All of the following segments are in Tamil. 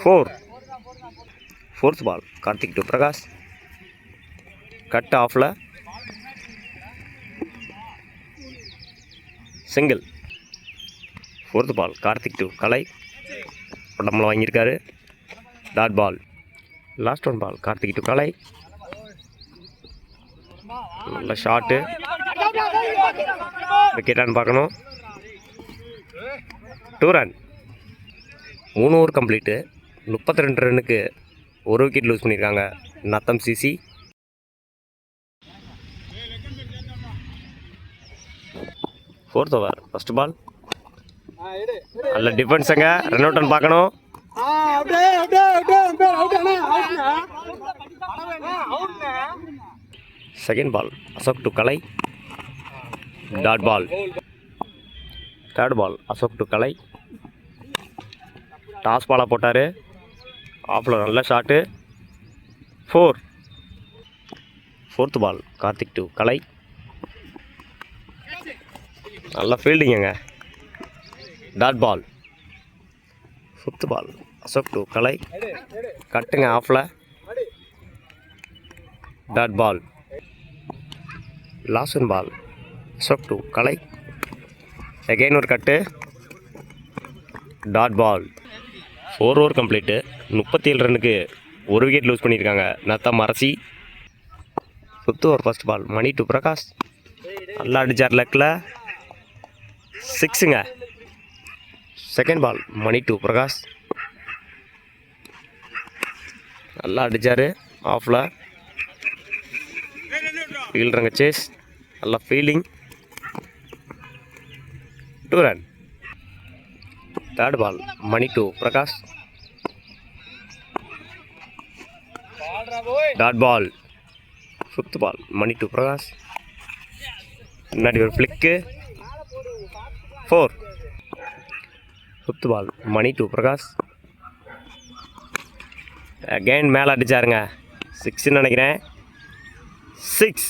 4. Fourth ball, Karthik to Prakash. Cut off la. Single. Fourth ball, Karthik to Kalai. படம்ல வாங்கியிருக்காரு. Dot ball. Last one ball, Karthik to Kalai. நல்ல ஷாட்டு. விக்கெட்டான்னு பார்க்கணும். 2 ரன். 3 over complete. 32 ரன்னுக்கு ஒரு விக்கெட் லூஸ் பண்ணியிருக்காங்க Natham CC. Fourth over first ball. நல்ல டிஃபென்ஸுங்க. ரன் அவுட்னு பார்க்கணும். Second ball, Ashok to Kalai. Dot ball. Third ball, Ashok to Kalai. Toss பாலாக போட்டார். ஆஃபில் நல்ல shot. 4. Fourth ball, Karthik to Kalai. நல்ல ஃபீல்டிங்குங்க. Dot ball. Fifth ball, Ashok to Kalai. கட்டுங்க ஆஃபில். Dot ball. Last one ball, Ashok to Kalai. Again ஒரு cut. Dot ball. 4 over complete. 37 ரன்னுக்கு ஒரு விக்கெட் லூஸ் பண்ணியிருக்காங்க Natham Arasi. 5th over first ball, Mani to Prakash. நல்லா அடிச்சார் லக்கில். 6ங்க. Second ball, Mani to Prakash. நல்லா அடித்தார் ஆஃபில். ஃபீல்டருங்க சேஸ். நல்லா fielding. 2 run. Third ball, Mani to Prakash. Dot ball. 5th ball, Mani to Prakash. முன்னாடி ஒரு flick. 4. 5th ball, Mani to Prakash. Again மேலே அடித்தாருங்க. 6ன்னு நினைக்கிறேன். 6.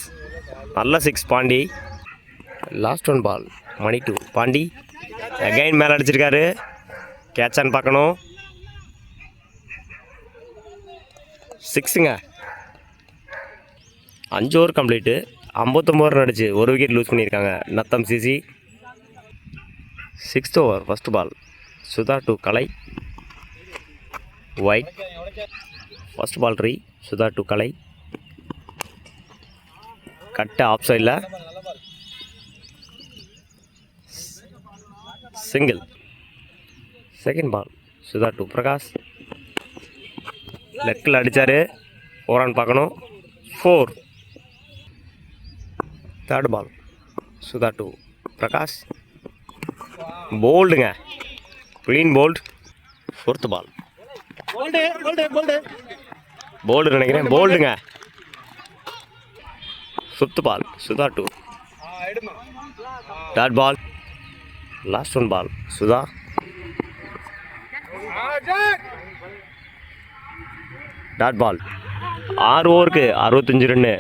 நல்ல 6 Pandi. Last one ball, Mani to Pandi. Again மேலே அடிச்சிருக்காரு. கேட்சான்னு பார்க்கணும். 6ங்க. 5 ஓவர் கம்ப்ளீட்டு. 59 ரன் அடிச்சு ஒரு விக்கெட் லூஸ் பண்ணியிருக்காங்க Natham CC. 6th over first ball, Sudha to Kalai. Wide. First ball re. Sudha to Kalai. Cut off சைடில். Single. Second ball, Sudha to Prakash. லெக்கில் அடித்தார். 4 ரன் பார்க்கணும். 4. Third ball, Sudha to Prakash. போல்டுங்க. Clean bowled. 4th ball. Bowled நினைக்கிறேன். போல்டுங்க. 5th ball, Sudha to dot ball. Last one ball, Sudha. Dot ball. 6 ஓவருக்கு 65 ரன்னு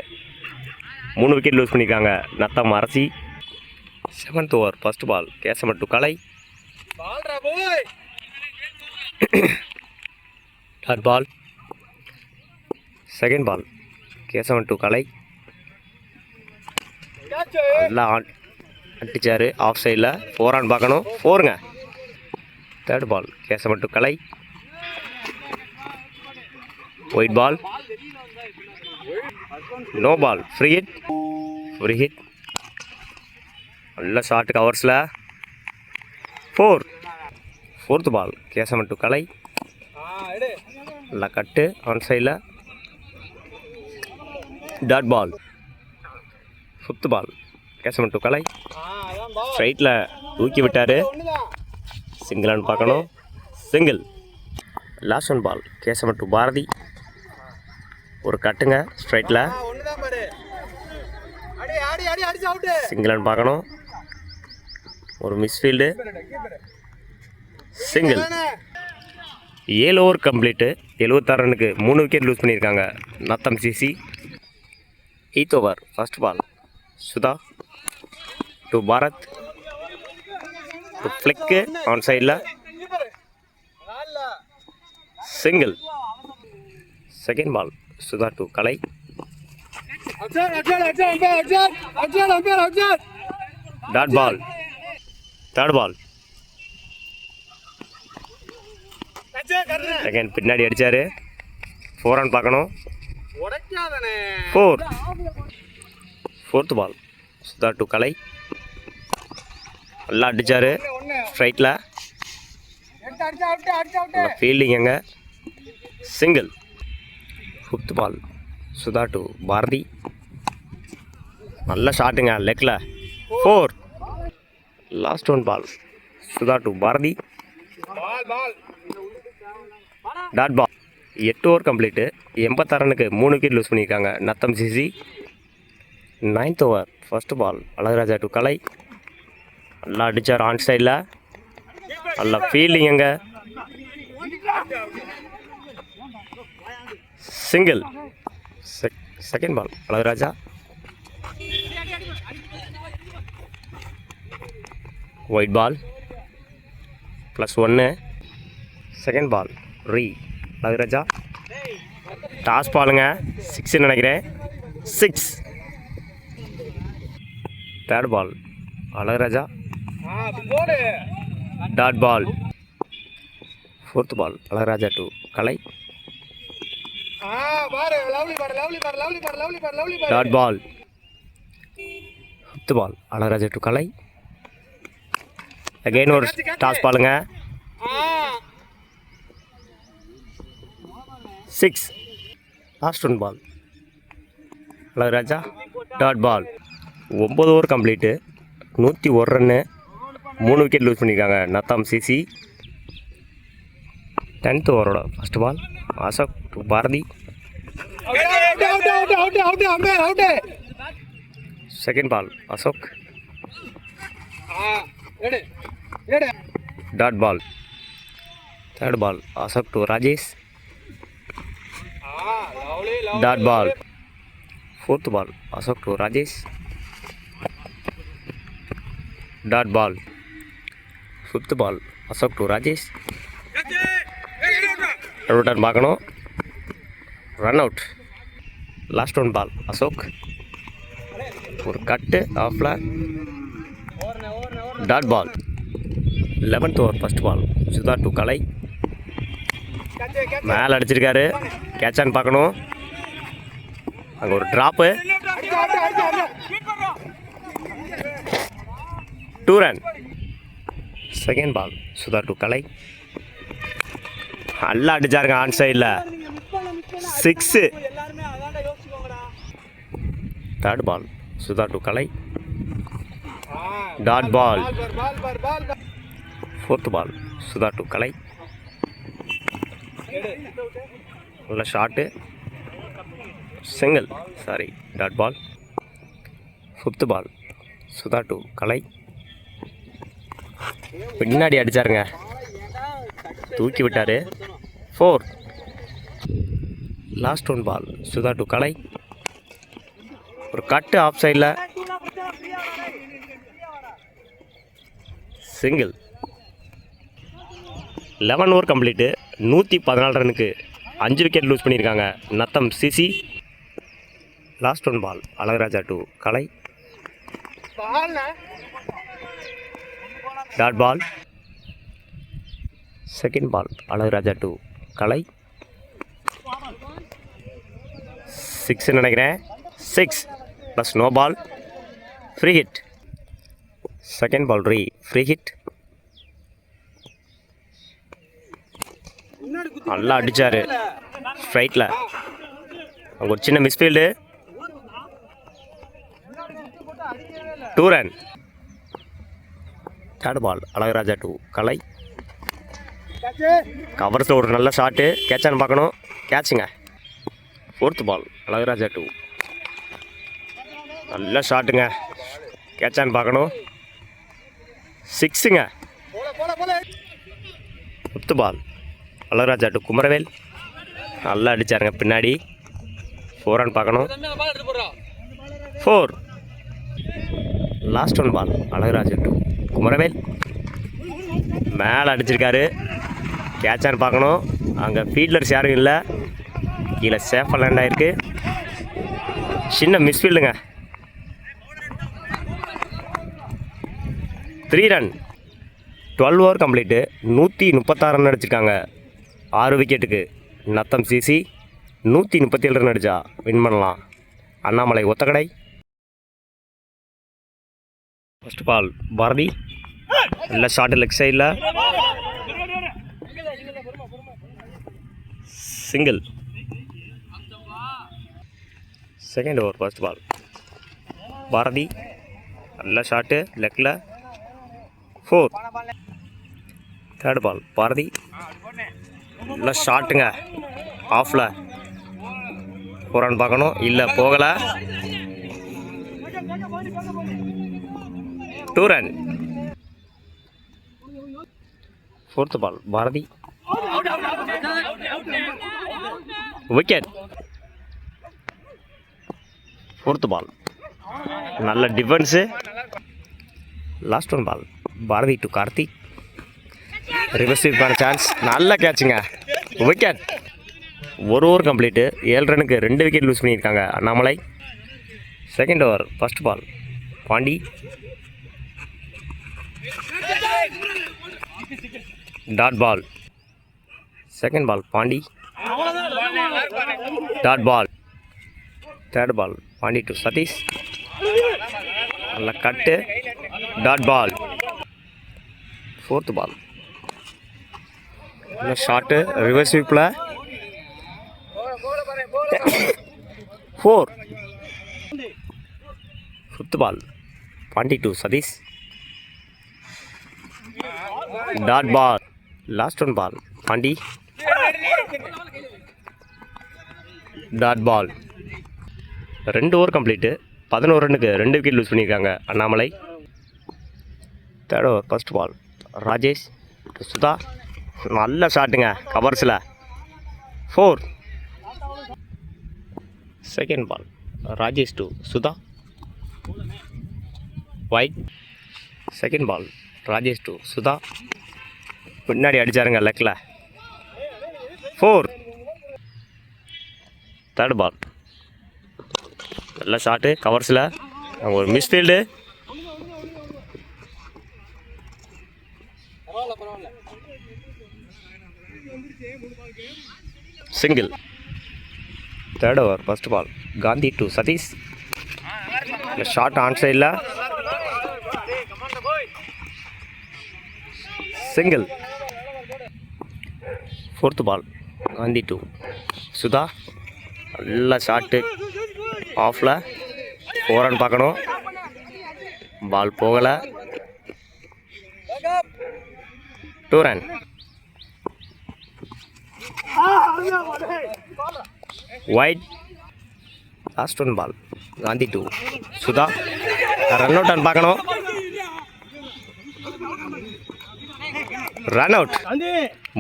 3 விக்கெட் லூஸ் பண்ணியிருக்காங்க நத்தம் அரசி. 7th over first ball, Kesavan to Kalai. Dot ball. Second ball, Kesavan to Kalai. நல்லா அடிச்சார் ஆஃப் சைடில். 4 ரன் பார்க்கணும். 4ங்க. Third ball, Kesavan to Kalai. Wide ball. No ball. Free hit. Free hit. நல்ல ஷார்ட் கவர்ஸில். 4. 4th ball, Kesavan to Kalai. நல்லா கட்டு ஆன் சைடில். Dot ball. 5th ball, Kesavan to Kalai. ஸ்ட்ரைட்டில் தூக்கி விட்டார். சிங்கிளான்னு பார்க்கணும். Single. Last one ball, Kesavan to Bharathi. ஒரு கட்டுங்க ஸ்ட்ரைட்டில். சிங்கிளான்னு பார்க்கணும். ஒரு மிஸ்ஃபீல்டு. சிங்கிள். 7 over complete. 76 ரன்னுக்கு 3 விக்கெட் லூஸ் பண்ணியிருக்காங்க Natham CC. 8th over first ball, Sudha to Bharath. டு ஃப்ளிக்கு ஆன் சைடில். Single. Second ball Sudha to Kalai. Dot ball. Third ball. Second பின்னாடி அடிச்சாரு. 4 ரன் பார்க்கணும். 4. Fourth ball Sudha to Kalai. நல்லா அடிச்சாரு ஸ்ட்ரைட்டில். ஃபீல்டிங் எங்க single. Fifth ball Sudha to Bharathi. நல்ல ஷாட்டுங்க லெக்கில். 4. Last one ball Sudha to Bharathi. Dot ball. 8 over complete. 86 ரனுக்கு 3 விக்கெட் லூஸ் பண்ணியிருக்காங்க Natham CC. 9th over first ball Alagaraja to Kalai. நல்லா அடித்தார் ஆன் சைடில். நல்லா ஃபீல்டிங் எங்க single. Second ball Alagaraja. Wide ball +1. Second ball Alagaraja. Toss பாலுங்க 6 நினைக்கிறேன். 6. Third ball Alagaraja. Dot ball. Fourth ball Alagaraja to Kalai. Dot ball. Fifth ball Alagaraja to Kalai. Again ஒரு டாஸ் பாலுங்க. 6. Last one ball Alagaraja. Dot ball. 9 over complete. 101 run. 3 wicket loose பண்ணியிருக்காங்க நத்தாம் சிசி. 10th ஓவரோட first ball Ashok to Bharathi. Second ball Ashok. Dot ball. Third ball Ashok to Rajesh. Dot ball. Fourth ball Ashok to Rajesh. Dot ball. Fifth ball Ashok to Rajesh. Run பார்க்கணும். Run out. Last one ball Ashok. ஒரு கட்டு ஆஃப்ல. Dot ball. 11th over first ball Sudha to Kalai. மேலே அடிச்சிருக்காரு. கேட்சான்னு பார்க்கணும். அங்கே ஒரு drop. 2 run. Second ball Sudha to Kalai. நல்லா அடிச்சாருங்க ஆன் சைடில். 6. Third ball Sudha to Kalai. Dot ball. Fourth ball Sudha to Kalai. நல்ல shot single. Sorry dot ball. Fifth ball Sudha to Kalai. பின்னாடி அடித்தாருங்க. தூக்கி விட்டார். 4. Last one ball Sudha to Kalai. ஒரு கட்டு ஆஃப் சைடில். சிங்கிள். 11 over complete. 114 ரனுக்கு 5 விக்கெட் லூஸ் பண்ணியிருக்காங்க Natham CC. Last one ball Alagaraja to Kalai. Dot ball. Second ball Alagaraja to Kalai. 6 நினைக்கிறேன். 6 plus no ball. Free hit. Second ball free hit. நல்லா அடித்தார் ஸ்ட்ரைட்டில். அங்கே ஒரு சின்ன misfield. 2 run. Third ball Alagaraja to Kalai. கவர்ஸில் ஒரு நல்ல ஷாட்டு. கேட்சான்னு பார்க்கணும். கேட்சுங்க. ஃபோர்த் பால் அழகராஜா டு நல்ல ஷாட்டுங்க. கேட்சான்னு பார்க்கணும். 6ங்க. Fifth ball Alagaraja to Kumaravel. நல்லா அடித்தாருங்க பின்னாடி. 4 ரன் பார்க்கணும். 4. Last one ball Alagaraja to Kumaravel. மேலே அடிச்சிருக்காரு. கேட்சான்னு பார்க்கணும். அங்கே ஃபீல்டர்ஸ் யாரும் இல்லை, கீழே சேஃபாக லேண்ட் ஆகிருக்கு. சின்ன மிஸ்ஃபீல்டுங்க. 3 ரன். 12 over complete. 136 ரன் அடிச்சிருக்காங்க. 6 விக்கெட்டுக்கு. நத்தம் சிசி 137 ரன் அடித்தா வின் பண்ணலாம். அண்ணாமலை ஒத்தக்கடை. First ball Bharathi. நல்ல ஷார்ட் லெக் சைடில். Single. Second over first ball Bharathi. நல்ல ஷாட்டு லெக்கில். 4. Third ball Bharathi. நல்ல ஷாட்டுங்க ஆஃபில். 4 ரன் பார்க்கணும். இல்லை போகலை. 2 run. Fourth ball Bharathi. Wicket. Fourth ball நல்ல defence. Last one ball Bharathi to Karthik. Reverse ஸ்வீப்பான chance. நல்ல கேட்சுங்க. விக்கெட். 1 over complete. 7 ரனுக்கு 2 விக்கெட் லூஸ் பண்ணியிருக்காங்க Annamalai. Second over first ball Pandi. Dot ball. Second ball Pandi. Dot ball. Third ball Pandi to Sathish. நல்ல cut. Dot ball. Fourth ball நல்ல ஷாட்டு ரிவர்ஸ் ஸ்வீப்பில். 4. Fifth ball Pandi to Sathish. Dot ball. Last one ball Pandi. Dot ball. 2 over complete. 11 ரன்னுக்கு 2 விக்கெட் லூஸ் பண்ணியிருக்காங்க Annamalai. Third over first ball Rajesh to Sudha. நல்ல ஷாட்டுங்க கவர்ஸில். 4. Second ball Rajesh to Sudha. Wide. Second ball Rajesh to Sudha. பின்னாடி அடித்தாருங்க லெக்கில். 4. தேர்ட் பால் நல்ல ஷாட்டு கவர்ஸில். அங்கே ஒரு misfield. Single. Third over first ball Gandhi to Sathish. Short on சைடில். Single. Fourth ball Gandhi to Sudha. நல்ல ஷாட்டு ஆஃபில். 4 ரன் பார்க்கணும். பால் போகலை. 2 run. Wide. Last one ball Gandhi to Sudha. Run out run பார்க்கணும். Run out.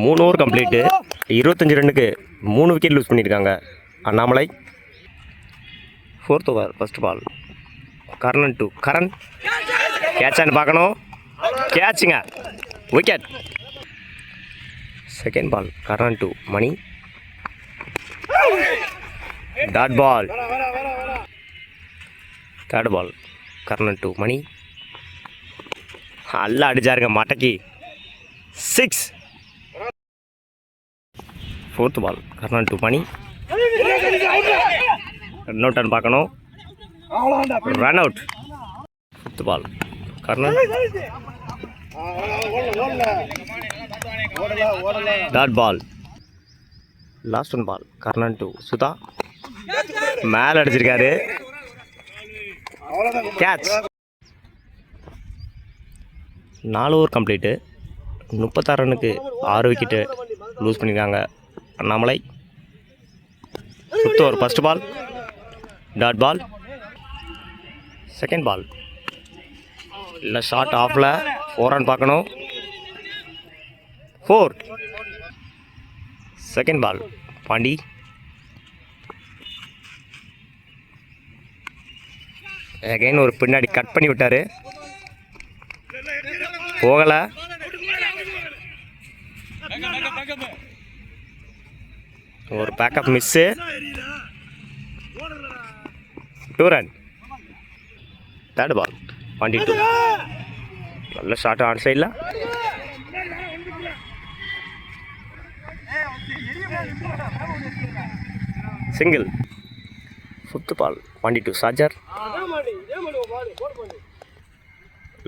3 over complete. 25 ரன்னுக்கு 3 விக்கெட் லூஸ் பண்ணியிருக்காங்க Annamalai. Fourth over first ball Karnan to Karan. கேட்சான்னு பார்க்கணும். கேட்சுங்க. Wicket. Second ball Karnan to money. Dot ball. Third ball Karnan to Mani. நல்லா அடிச்சாருங்க மட்டைக்கு. 6. Fourth ball Karnan to Mani. Run out பார்க்கணும். Run out. Fifth ball Karnan. Dot ball. Last one ball Karnan to Sudha. மேலே அடிச்சிருக்காரு. கேட்ச். 4 over complete. 36 ரன்னுக்கு 6 விக்கெட்டு லூஸ் பண்ணியிருக்காங்க Annamalai. Fifth over first ball dot ball. Second ball இல்லை ஷார்ட் ஆஃபில். 4 ரன் பார்க்கணும். 4. Second ball Pandi. அகைன் ஒரு பின்னாடி கட் பண்ணி விட்டார். போகலை. ஒரு backup miss. 2 run. Third ball Pandi 2. நல்ல ஷாட் ஆன் சைடில். Single. 5th ball Pandi 2 Sarjar.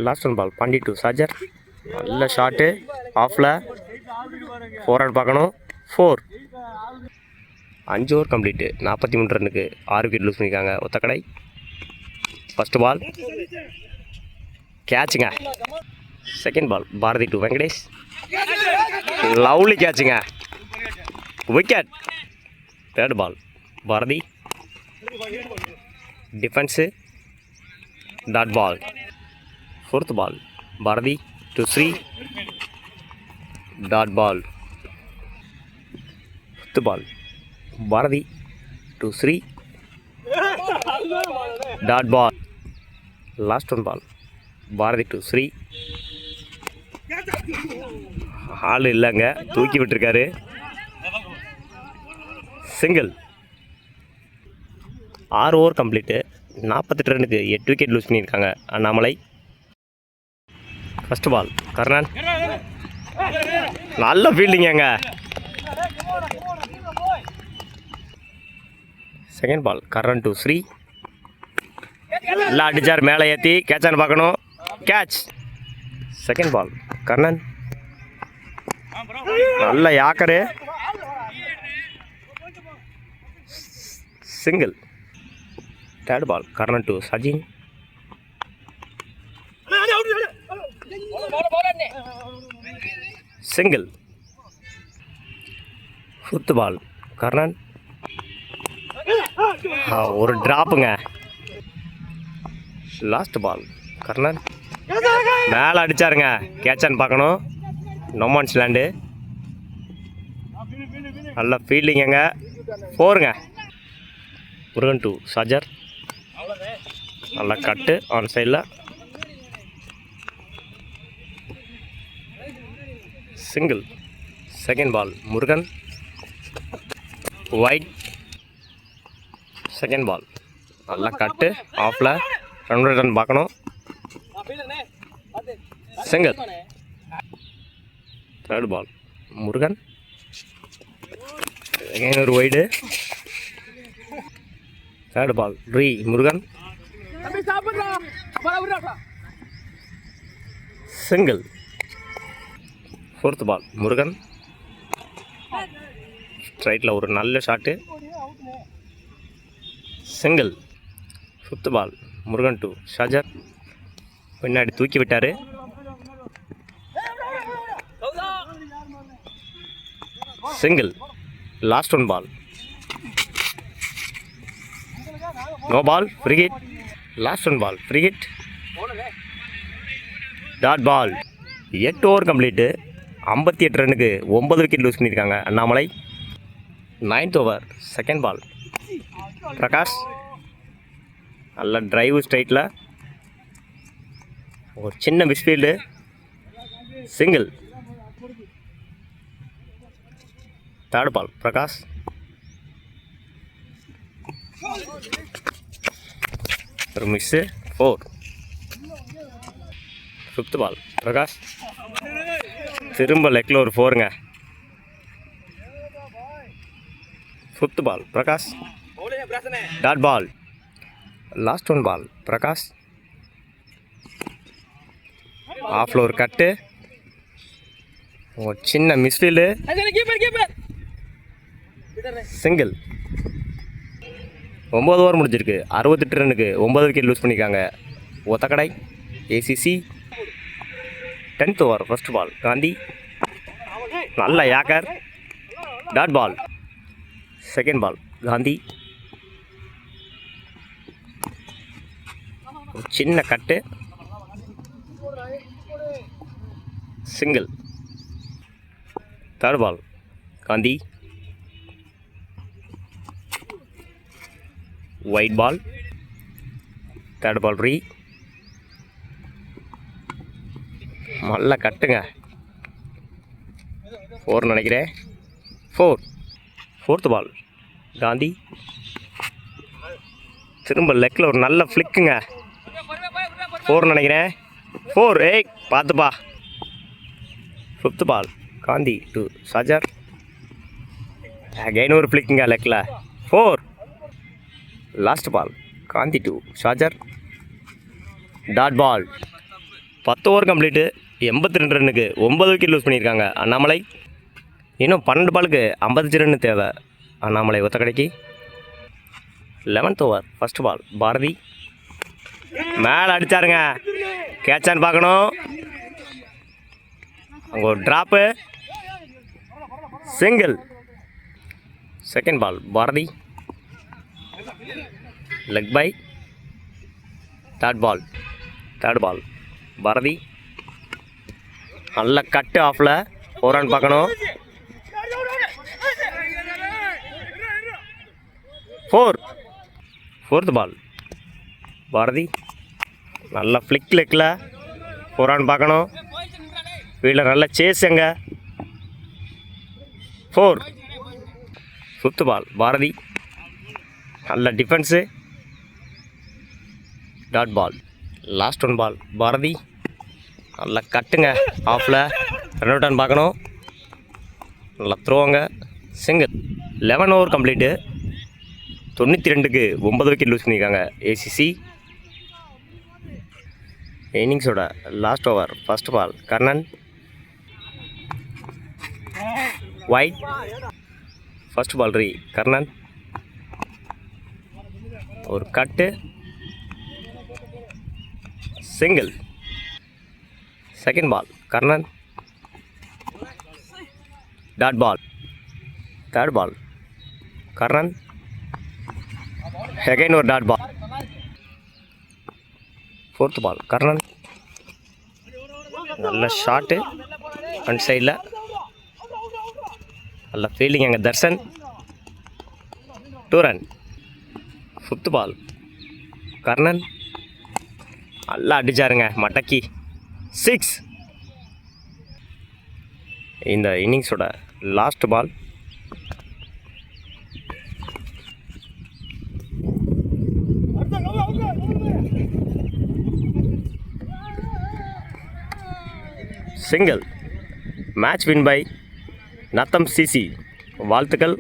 Last one ball Pandi 2 Sarjar. நல்ல ஷாட்டு ஆஃபில். 4 ரன் பார்க்கணும். 4. 5 ஓவர் கம்ப்ளீட்டு. 43 ரன்னுக்கு 6 விக்கெட் லூஸ் பண்ணியிருக்காங்க ஒத்தக்கடை. ஃபஸ்ட்டு பால் கேட்சுங்க. Second ball Bharathi 2 Venkatesh. Lovely கேட்சுங்க. Wicket. Third ball Bharathi. Defence. Dot ball. 4th ball Bharathi to 3. Dot ball. 5th ball Bharathi to 3. Dot ball. Last one ball Bharathi to 3. ஆள் இல்லைங்க, தூக்கி விட்டுருக்காரு. சிங்கிள். 6 over complete. 48 ரன்னுக்கு 8 விக்கெட் லூஸ் பண்ணியிருக்காங்க அண்ணாமலை. First ball Karnan. நல்ல fielding. Second ball Karnan to 3. எல்லாம் அடிச்சார் மேலே ஏற்றி. கேட்சான்னு பார்க்கணும். கேட்ச். Second ball Karnan. நல்ல yorker. Single. Third ball Karnan to Sajin. Single. 5th ball Karnan. ஒரு டிராப்புங்க. Last ball Karnan. மேலே அடித்தாருங்க. கேட்சான்னு பார்க்கணும். No man's land. நல்ல ஃபீல்டிங்க. 4ங்க. முருகன் 2 சார்ஜர். நல்ல கட்டு ஆன் சைடில். Single. Second ball Murugan. Wide. Second ball நல்ல கட்டு ஆஃபில். 2 ரன் பார்க்கணும். சிங்கிள். Third ball Murugan. ஒரு wide. Third ball Murugan. Single. 4th ball Murugan. ஸ்ட்ரைட்டில் ஒரு நல்ல shot. Single. 5th ball Murugan 2 Shajar. பின்னாடி தூக்கி விட்டார். Single. Last one ball no ball. Free hit. Last one ball free hit. Dot ball. 8 over complete. 58 ரன்னுக்கு 9 விக்கெட் லூஸ் பண்ணியிருக்காங்க Annamalai. 9th over second ball Prakash. நல்ல டிரைவு ஸ்ட்ரைட்டில். ஒரு சின்ன misfield. Single. Third ball Prakash. ஒரு மிஸ்ஸு. 4. 5th ball Prakash. திரும்ப லெக்கில் ஒரு 4ங்க. 5th ball Prakash. Dot ball. Last one ball Prakash. ஆஃபில் ஒரு கட்டு. ஒரு சின்ன மிஸ்ஃபீல்டு. சிங்கிள். 9 ஓவர் முடிஞ்சிருக்கு. 68 ரன்னுக்கு 9 விக்கெட் லூஸ் பண்ணியிருக்காங்க Othakadai ACC. 10th over first ball Gandhi. நல்ல yorker. Dot ball. Second ball Gandhi. சின்ன cut. Single. Third ball Gandhi. Wide ball. Third ball நல்ல கட்டுங்க. 4 நினைக்கிறேன். 4. Fourth ball Gandhi. திரும்ப லெக்கில் ஒரு நல்ல ஃப்ளிக்குங்க. 4 நினைக்கிறேன். 4. ஏய் பார்த்துப்பா. 5th ball Gandhi to Shajar. Again ஒரு ஃப்ளிக்குங்க லெக்கில். 4. Last ball Gandhi to Shajar. Dot ball. 10 over complete. 82 ரன்னுக்கு 9 விக்கெட் லூஸ் பண்ணியிருக்காங்க அண்ணாமலை. இன்னும் 12 பாலுக்கு 50 ரன்னு தேவை அண்ணாமலை ஒத்த கடைக்கு. 11th ஓவர் ஃபஸ்ட் பால் பாரதி. மேலே அடித்தாருங்க. கேட்சான்னு பார்க்கணும். அங்கே ஒரு drop. Single. Second ball Bharathi. Leg bye. Third ball Bharathi. நல்ல கட்டு ஆஃபில் 4 ரன் பார்க்கணும். 4th ball Bharathi. நல்ல ஃப்ளிக் லெக்கில் 4 ரன் பார்க்கணும். வீட்டில் நல்ல சேஸ் எங்க. 4. 5th ball Bharathi. நல்ல defence. Dot ball. Last 1 ball Bharathi. நல்லா கட்டுங்க ஆஃபில். ரன் அவுட் ரன் பார்க்கணும். நல்லா த்ரோங்க. சிங்கிள். 11 over complete. 92க்கு 9 விக்கெட் லூஸ் பண்ணியிருக்காங்க ஏசிசி. இன்னிங்ஸோட last over first ball Karnan. Wide. First ball Karnan. ஒரு cut. Single. Second ball Karnan. Dot ball. Third ball Karnan. Again ஒரு dot ball. 4th ball Karnan. நல்ல ஷாட்டு ஃப்ரண்ட் சைடில். நல்ல ஃபீல்டிங் அங்கே Darshan. 2 run. 5th ball Karnan. நல்லா அடிச்சாருங்க மடக்கி. 6. இந்த இன்னிங்ஸோட last ball single. Match win by Natham CC. வாழ்த்துக்கள்.